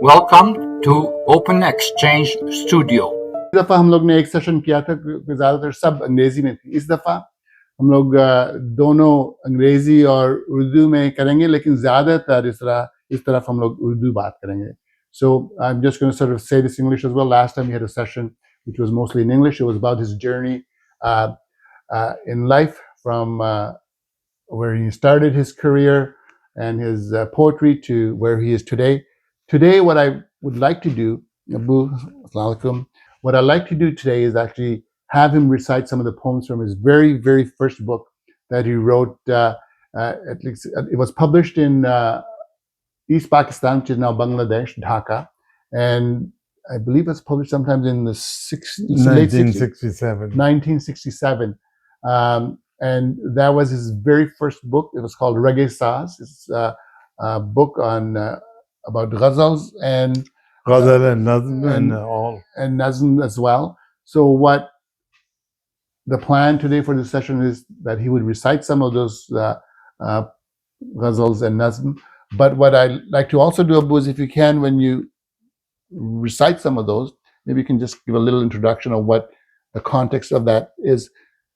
Welcome to Open Exchange Studio. इस दफ़ा हम लोग ने एक सेशन किया था ज़्यादातर सब अंग्रेज़ी में थी। इस दफ़ा हम लोग दोनों अंग्रेज़ी और उर्दू में करेंगे, लेकिन ज़्यादातर इस तरफ हम लोग उर्दू बात करेंगे. So I'm just going to sort of say this in English as well. Last time we had a session which was mostly in English. It was about his journey in life from where he started his career and his poetry to where he is today. Today, what I would like to do, Abu, Assalamu alaikum, what I'd like to do today is actually have him recite some of the poems from his very, very first book that he wrote. At least it was published in East Pakistan, which is now Bangladesh, Dhaka, and I believe it was published sometimes in the 1967. 1967. And that was his very first book. It was called Rag-e-Saz. It's a book on about ghazals and Ghazal and Nazm and all. And Nazm as well. So what the plan today for this session is that he would recite some of those ghazals and Nazm. But what I like to also do, Abu, is if you can, when you recite some of those, maybe you can just give a little introduction of what the context of that is,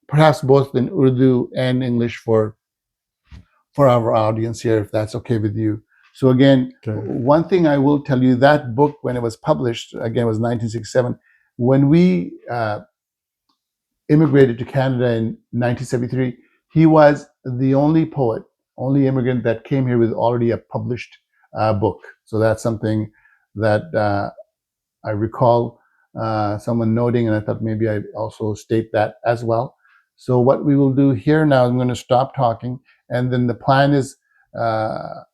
perhaps both in Urdu and English for our audience here, if that's okay with you. So again, one thing I will tell you, that book, when it was published, again, was 1967. When we immigrated to Canada in 1973, he was the only poet, only immigrant that came here with already a published book. So that's something that I recall someone noting, and I thought maybe I'd also state that as well. So what we will do here now, I'm going to stop talking, and then the plan is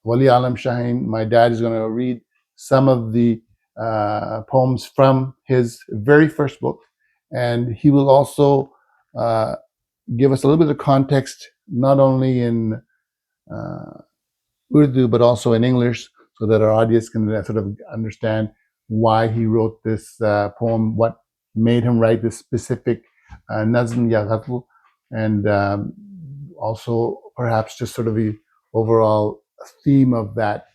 Wali Alam Shaheen, my dad, is going to read some of the poems from his very first book, and he will also give us a little bit of context, not only in Urdu, but also in English, so that our audience can sort of understand why he wrote this poem, what made him write this specific Nazm ya Ghazal, and also perhaps just sort of the overall theme of that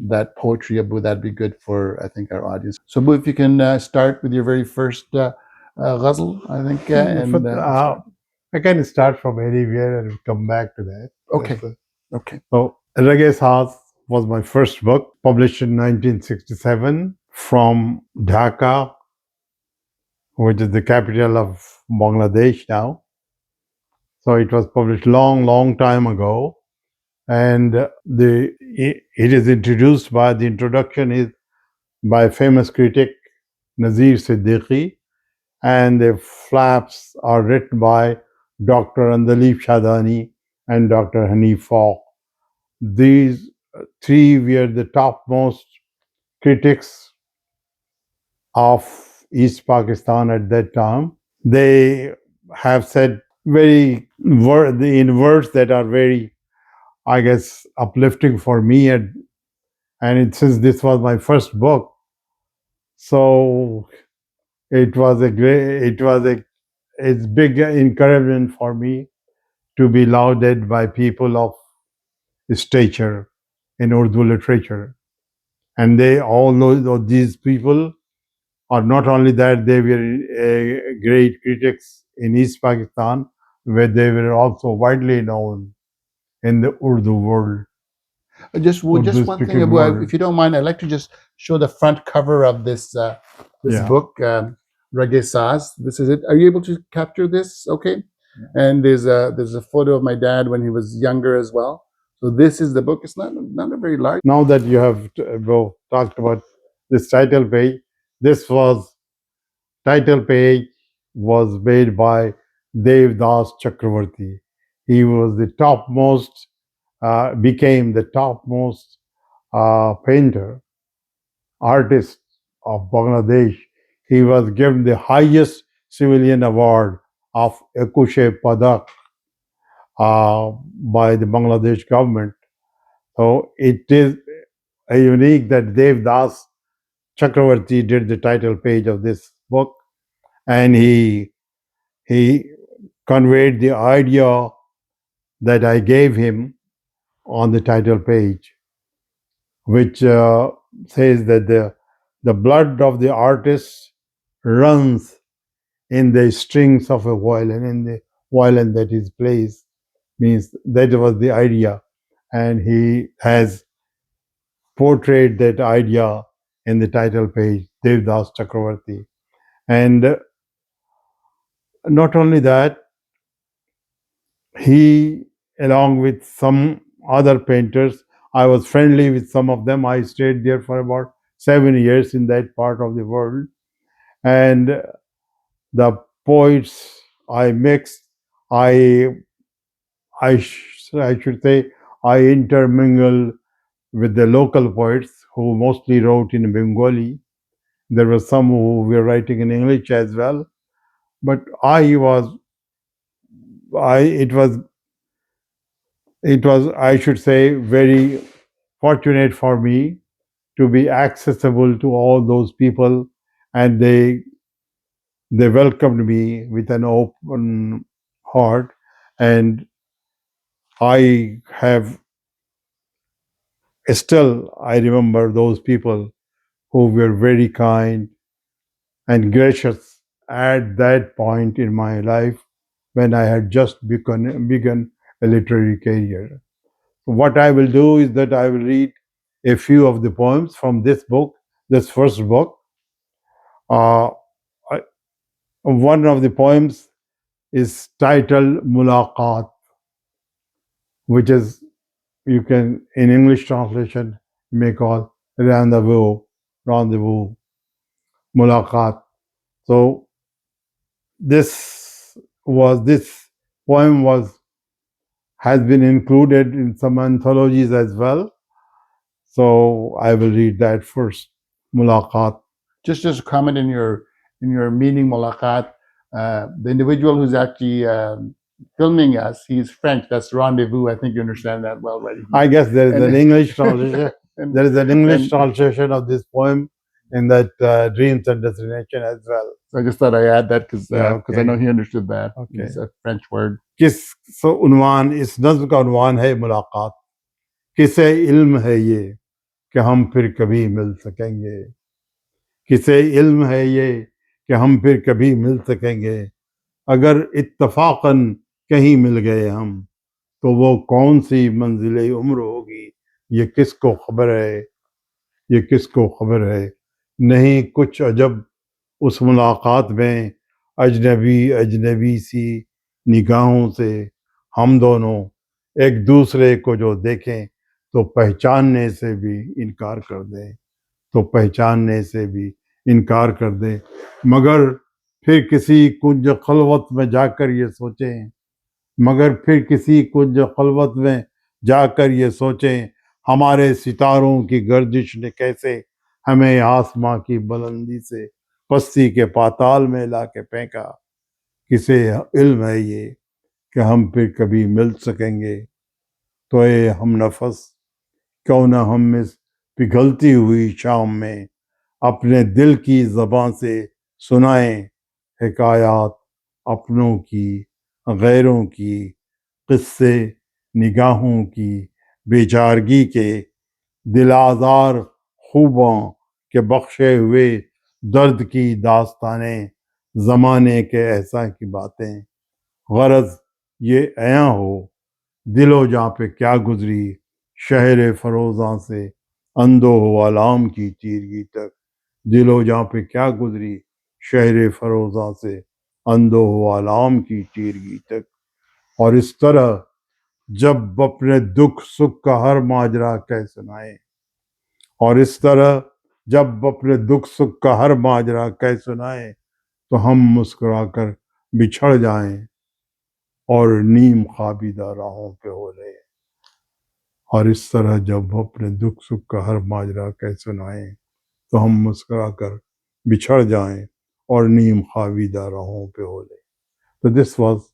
that poetry, Abu. That'd be good for, I think, our audience. So, Abu, if you can start with your very first ghazal, I think. I can start from anywhere and come back to that. Okay. Okay. So, Rag-e-Saaz was my first book, published in 1967 from Dhaka, which is the capital of Bangladesh now. So it was published long time ago, and it is introduced by, the introduction is by famous critic Nazir Siddiqui, and the flaps are written by Dr. Andalib Shadani and Dr. Hanif Falk. These three were the topmost critics of East Pakistan at that time. They have said in words that are very, I guess, uplifting for me, and since this was my first book, so it's big encouragement for me to be lauded by people of stature in Urdu literature. And they all know that these people are not only that, they were great critics in East Pakistan, where they were also widely known in the Urdu world. Just one thing, Abu, if you don't mind, I'd like to just show the front cover of this book, Rag-e-Saz. This is it. Are you able to capture this? Okay. Yeah. And there's a photo of my dad when he was younger as well. So this is the book. It's not a very large. Now that you have talked about this title page, title page was made by Devdas Chakravarti. He was the topmost, became the topmost painter, artist of Bangladesh. He was given the highest civilian award of Ekushe Padak by the Bangladesh government. So it is unique that Devdas Chakravarti did the title page of this book, and he conveyed the idea that I gave him on the title page. which says that the blood of the artist runs in the strings of a violin, in the violin that is played, means that was the idea. And he has portrayed that idea in the title page, Devdas Chakravarti. And not only that, he, along with some other painters, I was friendly with some of them. I stayed there for about 7 years in that part of the world. And the poets I mixed, I should say, I intermingled with the local poets who mostly wrote in Bengali. There were some who were writing in English as well. But it was, I should say, very fortunate for me to be accessible to all those people, and they welcomed me with an open heart. And I remember those people who were very kind and gracious at that point in my life when I had just begun a literary career. What I will do is that I will read a few of the poems from this book, this first book. Uh, one of the poems is titled Mulaqat, which is, you can, in English translation, you may call rendezvous, Mulaqat. So this poem has been included in some anthologies as well. So I will read that first, Mulaqat. Just a comment in your meaning, mulaqat. The individual who's actually filming us, he's French. That's rendezvous. I think you understand that well, right? I guess there is an English translation. There is an English translation of this poem in that Dreams and Destination as well. So I just thought I'd add that because I know he understood that. Okay. It's a French word. किस उन्वान, इस नज़्म का उन्वान है मुलाकात, किसे इल्म है ये कि हम फिर कभी मिल सकेंगे, किसे इल्म है ये कि हम फिर कभी मिल सकेंगे, अगर इत्तफाकन कहीं मिल गए हम तो वो कौन सी मंजिल उम्र होगी, ये किसको खबर है, ये किसको खबर है, नहीं कुछ अजब उस मुलाकात में अजनबी अजनबी सी निगाहों से हम दोनों एक दूसरे को जो देखें तो पहचानने से भी इनकार कर दें, तो पहचानने से भी इनकार कर दें, मगर फिर किसी कुंज खलवत में जाकर ये सोचें, मगर फिर किसी कुंज खलवत में जाकर ये सोचें, हमारे सितारों की गर्दिश ने कैसे हमें आसमां की बुलंदी से पस्ती के पाताल में लाके फेंका, किसे इल्म है ये कि हम फिर कभी मिल सकेंगे, तो ये हम नफस क्यों ना हम इस पिघलती हुई शाम में अपने दिल की ज़बान से सुनाएं हिकायात अपनों की गैरों की, किस्से निगाहों की बेचारगी के, दिलाजार खूबों के बख्शे हुए दर्द की दास्तानें, ज़माने के एहसा की बातें, गरज ये अया हो दिलो जहाँ पे क्या गुजरी शहर फरोज़ां से अंदो आलाम की तीरगी तक, दिलो जहाँ पे क्या गुजरी शहर फरोज़ां से अंदो आलाम की तीरगी तक, और इस तरह जब अपने दुख सुख का हर माजरा कह सुनाए, और इस तरह जब अपने दुख सुख का हर माजरा कह सुनाए तो हम मुस्कुराकर बिछड़ जाएं और नीम ख्वाबीदा राहों पे हो रहे, और इस तरह जब अपने दुख सुख का हर माजरा कह सुनाए तो हम मुस्कुराकर बिछड़ जाएं और नीम ख्वाबीदा राहों पे हो रहे. So this was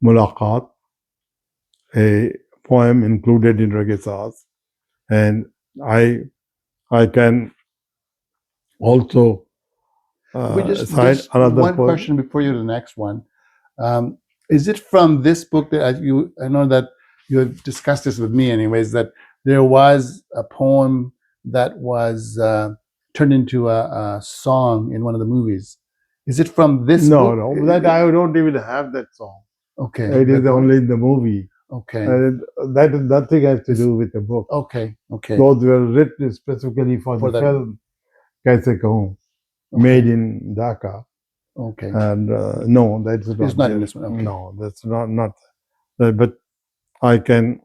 Mulaqat, a poem included in Rag-e-Saz, and I can also cite another one poem. question before you to the next one. Is it from this book that I know that you have discussed this with me anyways, that there was a poem that was turned into a song in one of the movies. Is it from this No, book? no, that I don't even have that song. Okay. It is only in the movie. Okay. That is nothing has to do with the book. Okay. Okay. Those were written specifically for the that. film, Kaise Kahun, made in Dhaka. Okay. And no, that's not. It's not in this one. Okay. No, that's not. But I can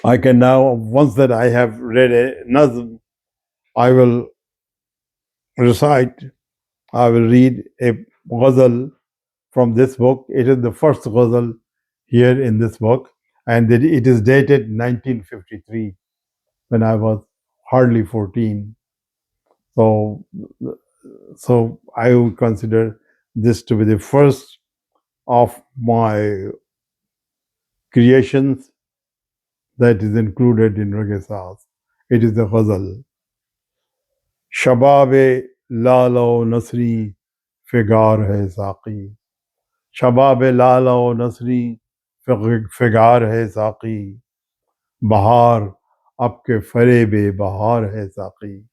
now, once that I have read a nazm, I will recite, I will read a ghazal from this book. It is the first ghazal here in this book, and it is dated 1953, when I was hardly 14. So I would consider this to be the first of my creations that is included in Rag-e-Saz. It is the ghazal. Shabab lalo nasri figar hai saqi. Shabab lalo nasri figar hai saqi. Bahar आपके फरेबे बहार है साकी.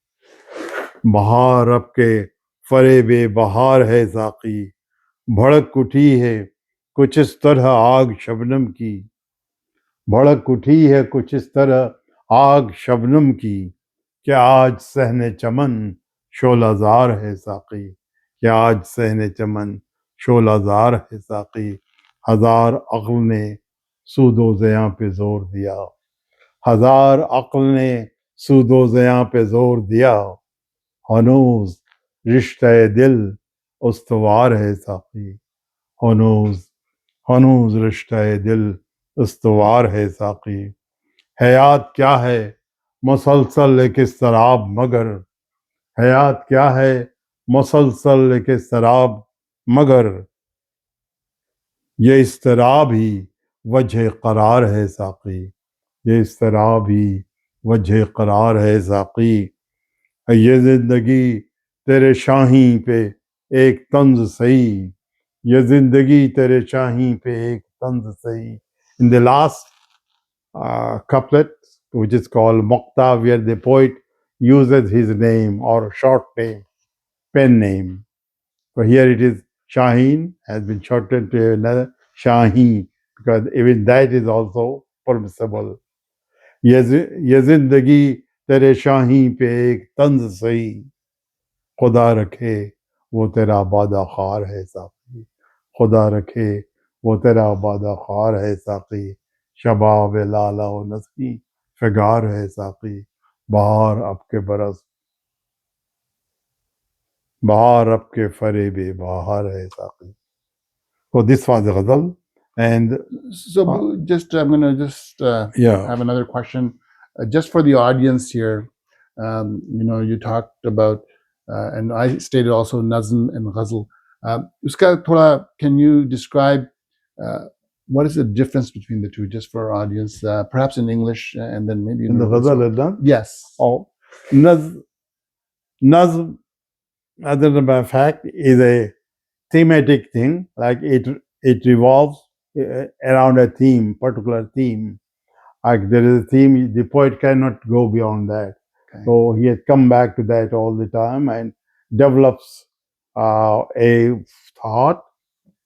बहार आपके फरेबे बहार है साकी. भड़क उठी है कुछ इस तरह आग शबनम की. भड़क उठी है कुछ इस तरह आग शबनम की. क्या आज सहने चमन शोलाजार है साकी. क्या आज सहने चमन शोलाजार है साकी. हजार अक्ल ने सूदो ज़ियां पे जोर दिया. हजार अक्ल ने सूदो ज़ियां पे जोर दिया. हनूज रिश्ते दिल उस्तवार है साकी. हनूज रिश्ते दिल उस्तवार है साकी. हयात क्या है मुसलसल एक सराब मगर. हयात क्या है मुसलसल एक सराब मगर. ये इस्तराब ही वजह करार है साकी. ये इस्तराब ही वजह करार है साकी. ये जिंदगी तेरे शाही पे एक तंज सही. ये जिंदगी तेरे शाही पे एक तंज सही. In the last couplet, which is called Muqta, where the poet uses his name or short name, pen name. So here it is Shaheen has been shortened to another Shahi, because even that is also permissible. ये जिंदगी तेरे शाही पे एक तंज सही. खुदा रखे वो तेरा बादा खार है साकी. खुदा रखे वो तेरा बादा खार है साकी. शबाब लाला व नसरी फिगार है साकी. बहार आपके बरस बहार आपके फरेबे बहार है साकी. So this was the ghazal. And so I'm going to just have another question just for the audience here. You talked about and I stated also nazm and ghazal. Uska thoda, can you describe what is the difference between the two, just for our audience, perhaps in English and then maybe in the ghazal? Yes. Oh, nazm, as a matter of fact, is a thematic thing. Like it revolves around a theme, particular theme. Like there is a theme, the poet cannot go beyond that. Okay. So he has come back to that all the time and develops a thought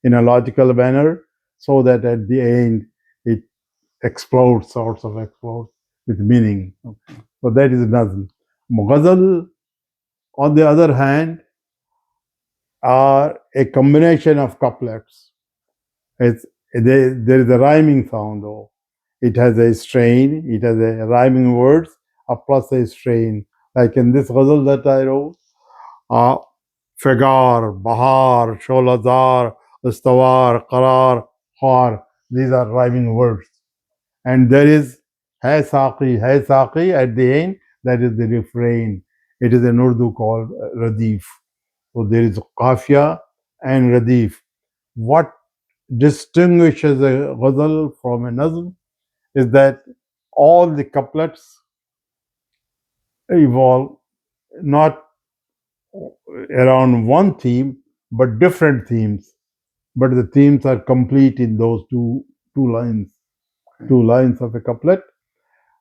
in a logical manner, so that at the end it explodes with meaning. Okay. So that is nazm. Ghazal, on the other hand, are a combination of couplets. There is a rhyming sound though. It has a strain, it has a rhyming words, plus a strain. Like in this ghazal that I wrote, Figar, Bahar, Sholazar, Istawar, Qarar, Khar, these are rhyming words. And there is Hai Saqi at the end, that is the refrain. It is in Urdu called Radif. So there is Qafia and Radif. What distinguishes a ghazal from a nazm is that all the couplets evolve not around one theme, but different themes. But the themes are complete in those two lines of a couplet.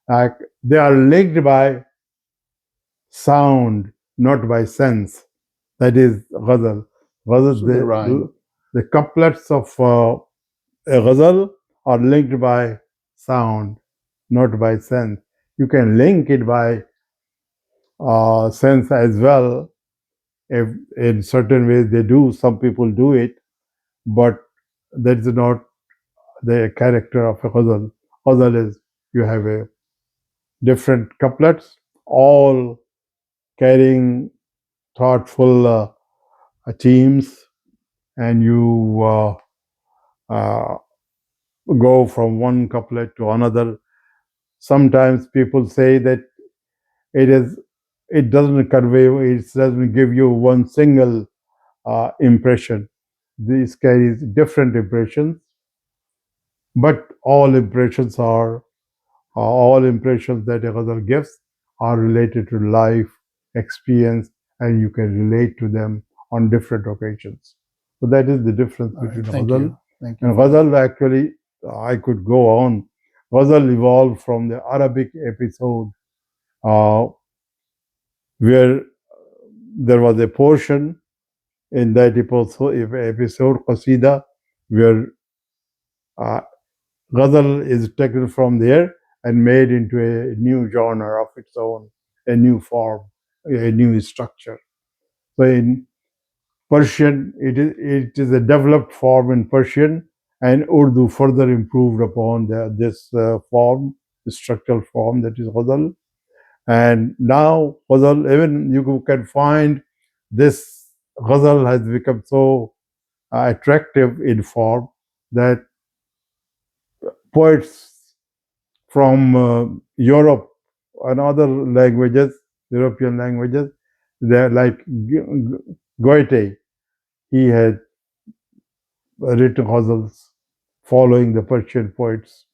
Like they are linked by sound, not by sense. That is ghazal. Ghazal, So they rhyme. the couplets of a ghazal are linked by sound, not by sense. You can link it by sense as well. If in certain ways they do, some people do it, but that is not the character of a ghazal. Ghazal is you have a different couplets, all carrying thoughtful themes, and you uh, go from one couplet to another. Sometimes people say that it doesn't convey, it doesn't give you one single impression. This carries different impressions, but all impressions that a ghazal gives are related to life experience, and you can relate to them on different occasions. So that is the difference between Thank ghazal you. Thank you. and ghazal. Actually, I could go on. Ghazal evolved from the Arabic episode, where there was a portion in that episode Qasida, where uh, ghazal is taken from there and made into a new genre of its own, a new form, a new structure. So in Persian, it is a developed form in Persian, and Urdu further improved upon this form, the structural form that is ghazal. And now ghazal, even you can find this ghazal has become so attractive in form that poets from Europe and other languages, European languages, they're like Goethe. He had written ghazals following the Persian poets.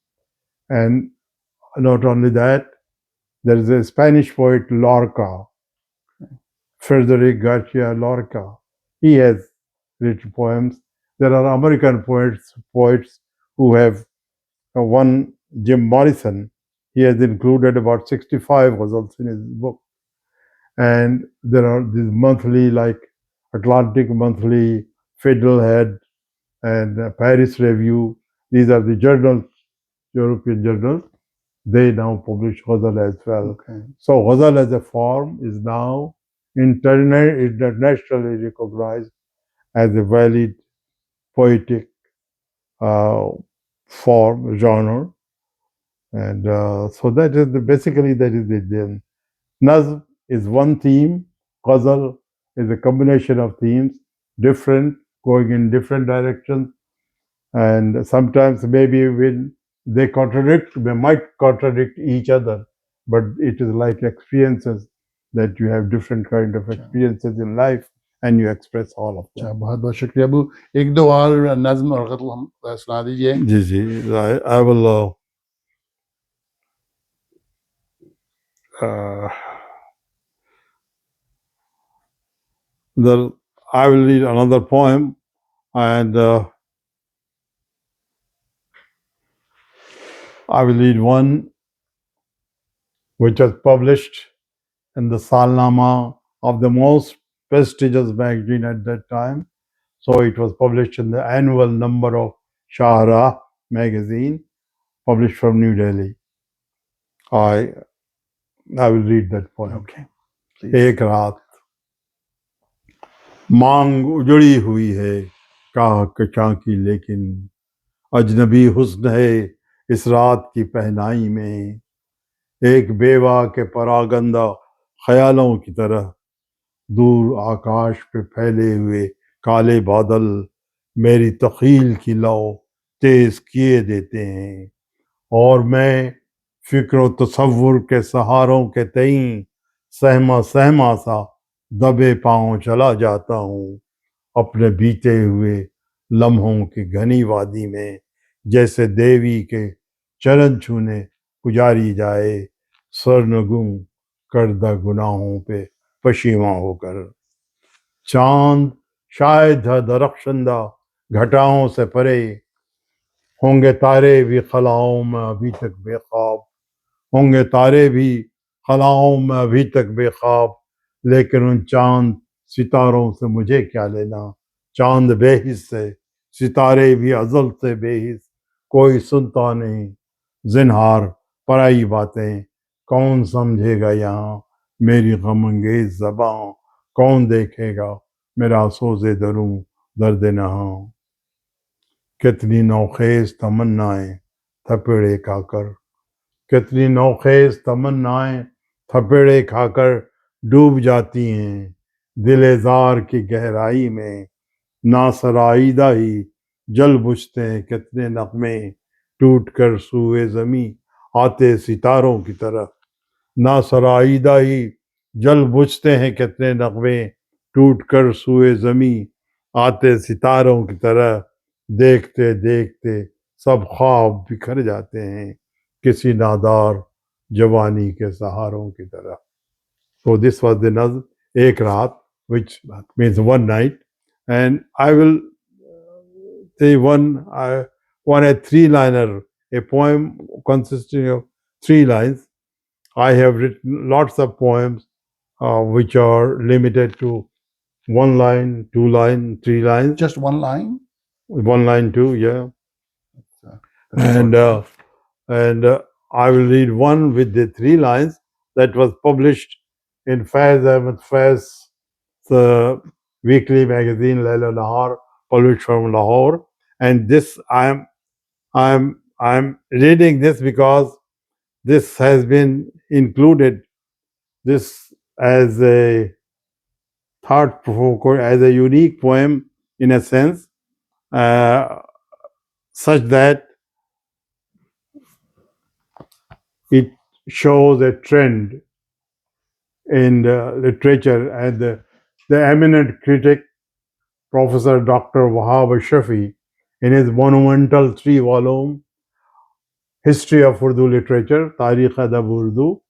And not only that, there is a Spanish poet, Lorca, Frederic Garcia Lorca. He has written poems. There are American poets who have one, Jim Morrison. He has included about 65 ghazals in his book. And there are these monthly, like Atlantic Monthly, Fiddlehead, and Paris Review. These are the journals, European journals. They now publish ghazal as well. Okay. So ghazal as a form is now internationally recognized as a valid poetic form, genre. And so that is basically that is it. Then Nazm is one theme, ghazal is a combination of themes, different, going in different directions. And sometimes maybe when they might contradict each other, but it is like experiences that you have different kind of experiences in life and you express all of अच्छा them. बहुत बहुत शुक्रिया अबू एक दो और नज्म और गज़ल हम सुना दीजिए जी I will I will read another poem, and I will read one which was published in the Salnama of the most prestigious magazine at that time. So it was published in the annual number of Shahra magazine, published from New Delhi. I will read that poem. Okay. एक रात मांग उजड़ी हुई है काह कशा की, लेकिन अजनबी हुस्न है इस रात की पहनाई में। एक बेवा के परागंदा ख्यालों की तरह दूर आकाश पे फैले हुए काले बादल मेरी तखील की लौ तेज किए देते हैं, और मैं फिक्र तसव्वुर के सहारों के तईं सहमा सहमा सा दबे पांव चला जाता हूँ अपने बीते हुए लम्हों की घनी वादी में, जैसे देवी के चरण छूने पुजारी जाए सरनगूं करदा गुनाहों पे पशीमा होकर। चांद शायद है दरख्शंदा घटाओं से परे, होंगे तारे भी खलाओं में अभी तक बेख्वाब, होंगे तारे भी खलाओं में अभी तक बेख्वाब, लेकिन उन चांद सितारों से मुझे क्या लेना। चांद बेहिस से, सितारे भी अज़ल से बेहिस, कोई सुनता नहीं ज़िन्हार पराई बातें, कौन समझेगा यहाँ मेरी गमंगेज ज़बां, कौन देखेगा मेरा सोज़े दरूं दर्द नहां। कितनी नौखेज तमन्नाएं थपेड़े खाकर, कितनी नौखेज तमन्नाएं थपेड़े खाकर डूब जाती हैं दिले जार की गहराई में। नासराइदा ही जल बुझते हैं कितने नगमे, टूट कर सूए ज़मीं आते सितारों की तरह। नासराइदा ही जल बुझते हैं कितने नगमे, टूट कर सूए ज़मीं आते सितारों की तरह। देखते देखते सब ख्वाब बिखर जाते हैं किसी नादार जवानी के सहारों की तरह। So this was the nazm Ek Raat, which means one night, and I will say one a three-liner, a poem consisting of 3 lines. I have written lots of poems which are limited to 1 line, 2 line, 3 lines. Just one line? 1 line, 2, yeah. That's And I will read one with the 3 lines that was published in Faiz Ahmed Faiz's weekly magazine Laila Lahore, published from Lahore. And this I'm reading this because this has been included this as a thought provoker, as a unique poem in a sense, such that it shows a trend in literature, and the eminent critic Professor Dr. Wahab Shafi, in his monumental 3-volume History of Urdu Literature, Tarikh Adab Urdu,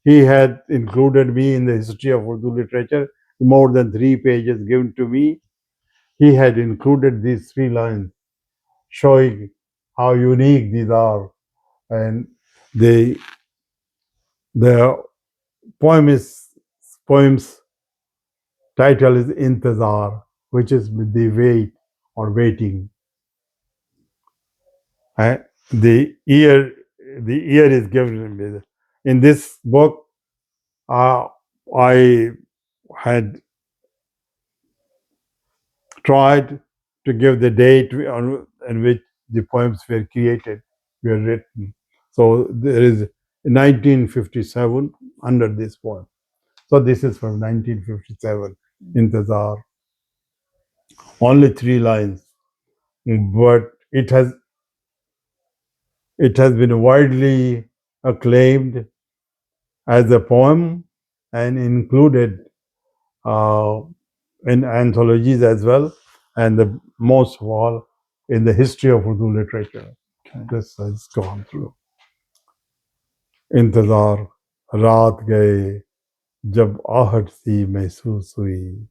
he had included me in the history of Urdu literature, more than 3 pages given to me. He had included these 3 lines, showing how unique these are. And the poem's title is Intizar, which is the wait or waiting. The year is given in this book. I had tried to give the date in which the poems were created, were written. So there is 1957 under this poem. So this is from 1957, Intizar. Only 3 lines, but it has been widely acclaimed as a poem and included in anthologies as well, and most of all in the history of Urdu literature. Okay. This has gone through. इंतजार रात गए जब आहट सी महसूस हुई,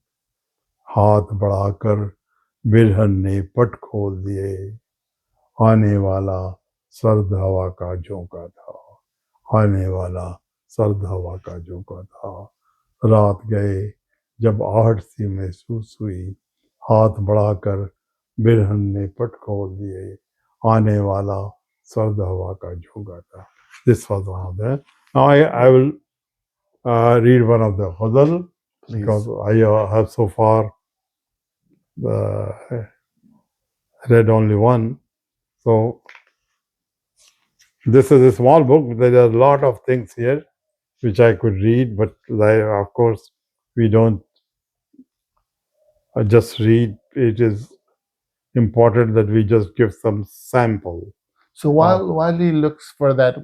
हाथ बढ़ाकर बिरहन ने पट खोल दिए, आने वाला सर्द हवा का झोंका था, आने वाला सर्द हवा का झोंका था। रात गए जब आहट सी महसूस हुई, हाथ बढ़ाकर बिरहन ने पट खोल दिए, आने वाला सर्द हवा का झोंका था। This was one of them. Now I will read one of the ghazal, because I have so far read only one. So this is a small book. There are a lot of things here which I could read, but of course we don't just read. It is important that we just give some sample. So while he looks for that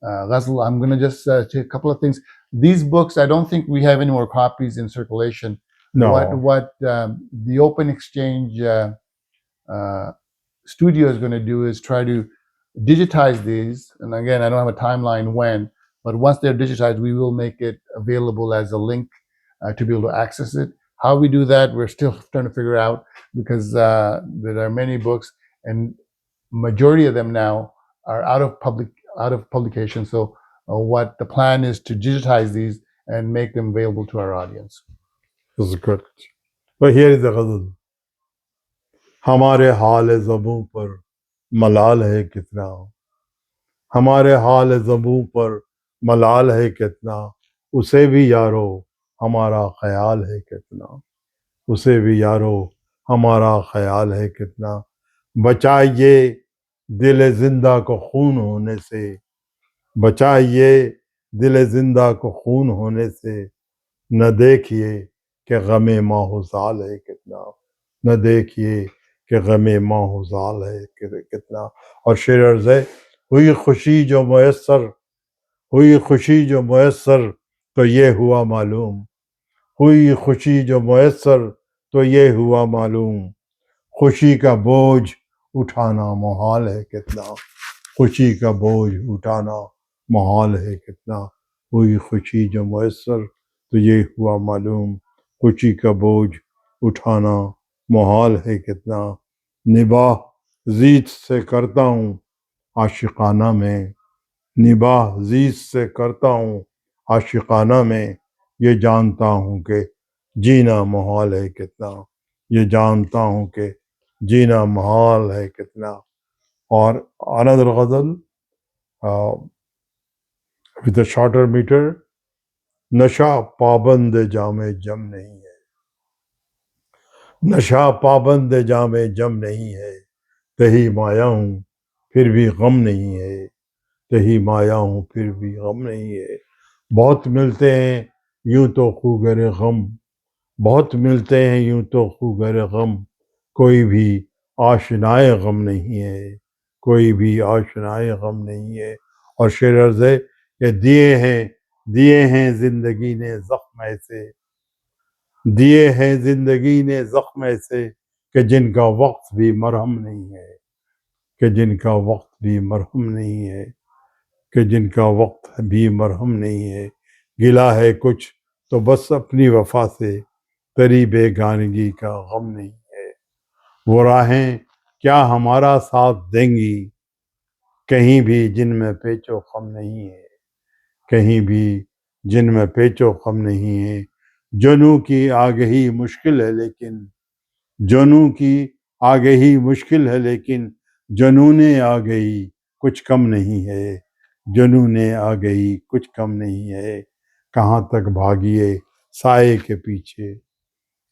ghazal, I'm going to just say a couple of things. These books, I don't think we have any more copies in circulation. No. What the Open Exchange studio is going to do is try to digitize these. And again, I don't have a timeline when, but once they're digitized, we will make it available as a link to be able to access it. How we do that, we're still trying to figure out, because there are many books, and majority of them now are out of public out of publication. So what the plan is to digitize these and make them available to our audience. This is good. But here is the ghazal. ہمارے حال زبوں پر ملال ہے کتنا، ہمارے حال زبوں پر ملال ہے کتنا، اسے بھی یارو ہمارا خیال ہے کتنا، اسے بھی یارو ہمارا خیال ہے کتنا، بچائیے دل زندہ کو خون ہونے سے، بچائیے دل زندہ کو خون ہونے سے، نہ دیکھیے کہ غم ماحوزال ہے کتنا، نہ دیکھیے کہ غم ماحوزال ہے کتنا۔ اور شعر عرض ہے، ہوئی خوشی جو میسر، ہوئی خوشی جو میسر تو یہ ہوا معلوم، ہوئی خوشی جو میسر تو یہ ہوا معلوم، خوشی کا بوجھ اٹھانا محال ہے کتنا، خوشی کا بوجھ اٹھانا محال ہے کتنا، ہوئی خوشی جو میسر تو یہ ہوا معلوم، خوشی کا بوجھ اٹھانا محال ہے کتنا، نباہ زیت سے کرتا ہوں عاشقانہ میں، نباہ زیت سے کرتا ہوں عاشقانہ میں، یہ جانتا ہوں کہ جینا محال ہے کتنا، یہ جانتا ہوں کہ جینا محال ہے کتنا۔ اور another ghazal with a shorter meter، نشہ پابند جام جم نہیں ہے، نشہ پابند جام جم نہیں ہے، تہی مایا ہوں پھر بھی غم نہیں ہے، تہی مایا ہوں پھر بھی غم نہیں ہے، بہت ملتے ہیں یوں تو خوگر غم، بہت ملتے ہیں یوں تو خوگر غم، کوئی بھی آشنائے غم نہیں ہے، کوئی بھی آشنائے غم نہیں ہے۔ اور شعر عرض ہے کہ دیے ہیں زندگی نے زخم ایسے، دیے ہیں زندگی نے زخم ایسے کہ جن کا وقت بھی مرہم نہیں ہے، کہ جن کا وقت بھی مرہم نہیں ہے، کہ جن کا وقت بھی مرہم نہیں ہے، گلا ہے کچھ تو بس اپنی وفا سے، تری بیگانگی کا غم نہیں ہے، وہ راہیں کیا ہمارا ساتھ دیں گی، کہیں بھی جن میں پیچ و خم نہیں ہے، کہیں بھی جن میں پیچ و خم نہیں ہے، جنوں کی آگہی مشکل ہے لیکن، جنوں کی آگہی مشکل ہے لیکن، جنون آگہی کچھ کم نہیں ہے، جنون آگہی کچھ کم نہیں ہے، کہاں تک بھاگیے سائے کے پیچھے،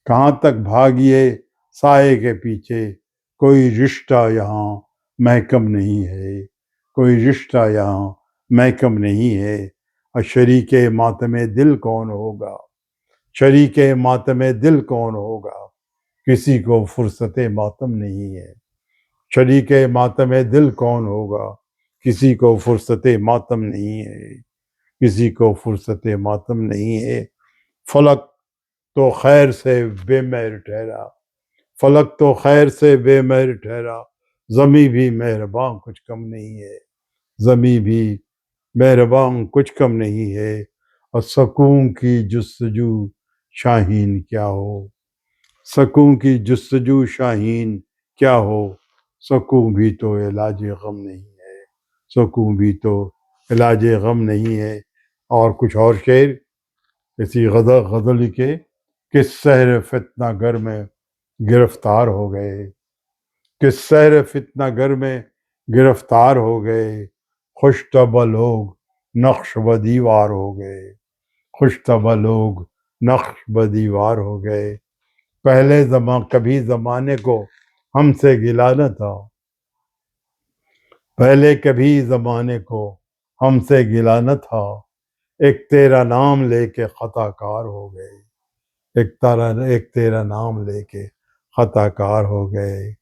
کہاں تک بھاگیے سائے کے پیچھے، کوئی رشتہ یہاں محکم نہیں ہے، کوئی رشتہ یہاں محکم نہیں ہے، اور شریک ماتم دل کون ہوگا، شریک ماتم دل کون ہوگا، کسی کو فرصت ماتم نہیں ہے، شریک ماتم دل کون ہوگا، کسی کو فرصت ماتم نہیں ہے، کسی کو فرصت ماتم نہیں ہے، فلک تو خیر سے بے مہر ٹھہرا، فلک تو خیر سے بے مہر ٹھہرا، زمیں بھی مہرباں کچھ کم نہیں ہے، زمیں بھی مہرباں کچھ کم نہیں ہے، اور سکون کی جستجو شاہین کیا ہو، سکون کی جستجو شاہین کیا ہو، سکون بھی تو علاج غم نہیں ہے، سکون بھی تو علاج غم نہیں ہے۔ اور کچھ اور شعر اسی غزل کے، کس سحر فتنہ گر میں گرفتار ہو گئے، کس سحر فتنہ گر میں گرفتار ہو گئے، خوش طبع لوگ نقش و دیوار ہو گئے، خوش طبع لوگ نقش و دیوار ہو گئے، پہلے کبھی زمانے کو ہم سے گلہ نہ تھا، پہلے کبھی زمانے کو ہم سے گلہ نہ تھا، ایک تیرا نام لے کے خطا کار ہو گئے، ایک تیرا نام لے کے خطا کار ہو گئے،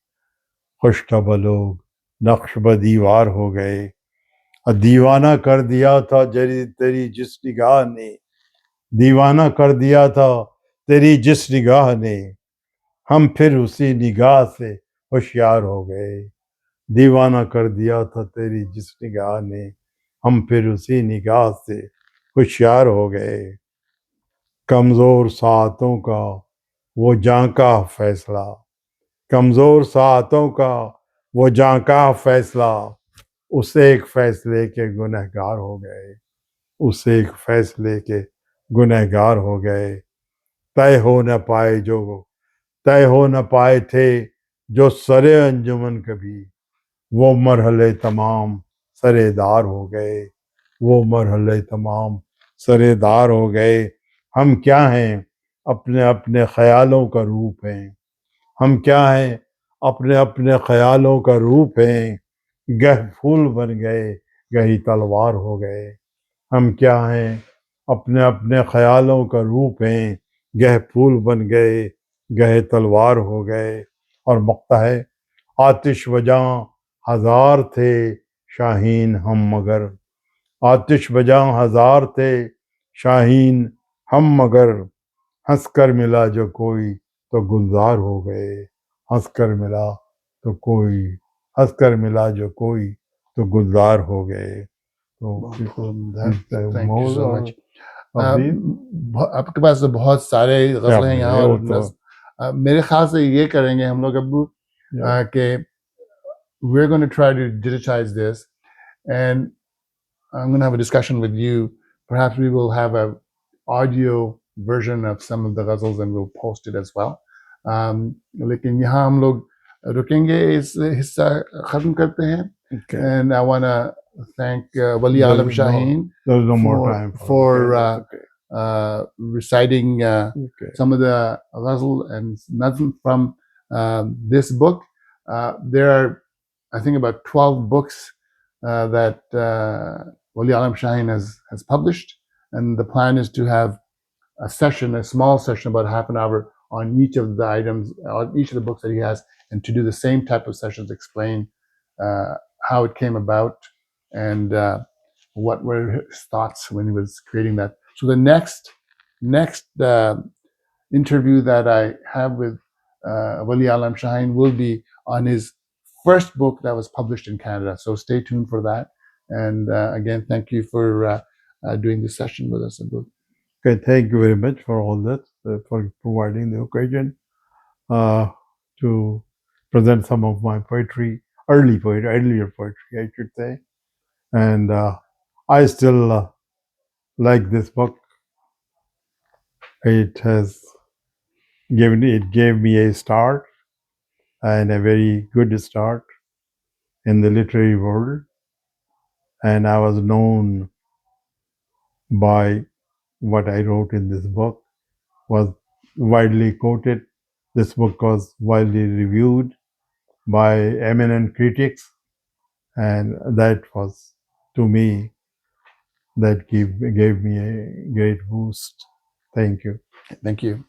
خوش طبع لوگ نقش بہ دیوار ہو گئے، اور دیوانہ کر دیا تھا تیری جس نگاہ نے، دیوانہ کر دیا تھا تیری جس نگاہ نے، ہم پھر اسی نگاہ سے ہوشیار ہو گئے، دیوانہ کر دیا تھا تیری جس نگاہ نے، ہم پھر اسی نگاہ سے ہوشیار ہو گئے، کمزور ساعتوں کا وہ جاں فیصلہ، کمزور ساعتوں کا وہ جاں کا فیصلہ، उससे एक फैसले के गुनहगार हो गए, उससे एक फैसले के गुनहगार हो गए। तय हो न पाए जो तय हो न पाए थे जो सरे अंजुमन कभी, वो मरहले तमाम सरेदार हो गए, वो मरहले तमाम सरेदार हो गए। हम क्या हैं अपने अपने ख्यालों का रूप हैं, हम क्या हैं अपने अपने ख्यालों का रूप हैं। गह फूल बन गए गही तलवार हो गए, हम क्या हैं अपने अपने ख्यालों का रूप हैं। गह फूल बन गए गहे तलवार हो गए। और मक्ता है, आतिश वजां हजार थे शाहीन हम मगर, आतिश वजां हजार थे शाहीन हम मगर, हंसकर मिला जो कोई तो गुलजार हो गए, हंसकर मिला तो कोई, हंसकर मिला जो कोई तो गुलजार हो गए। तो थैंक यू सो मच। अभी आपके पास तो बहुत सारे गज़ल हैं यहाँ, और मेरे ख्याल से ये करेंगे हम लोग अब्बू कि we're going to try to digitize this, and I'm going to have a discussion with you. Perhaps we will have a audio version of some of the ghazals and we'll post it as well. लेकिन यहाँ हम लोग रुकेंगे, इस हिस्सा ख़त्म करते हैं. And I want to thank Wali Alam Shaheen for reciting some of the ghazal and nazm from this book. There are, I think, about 12 books that Wali Alam Shaheen has published, and the plan is to have a session, a small session, about half an hour on each of the items, on each of the books that he has, and to do the same type of sessions, explain how it came about and what were his thoughts when he was creating that. So the next interview that I have with Wali Alam Shaheen will be on his first book that was published in Canada. So stay tuned for that. And again, thank you for doing this session with us, Abdul. Okay, thank you very much for all that, for providing the occasion to present some of my poetry, earlier poetry, I should say. And I still like this book. It gave me a start, and a very good start in the literary world. And I was known by what I wrote in this book, was widely quoted. This book was widely reviewed by eminent critics, and that was, to me, that gave me a great boost. Thank you. Thank you.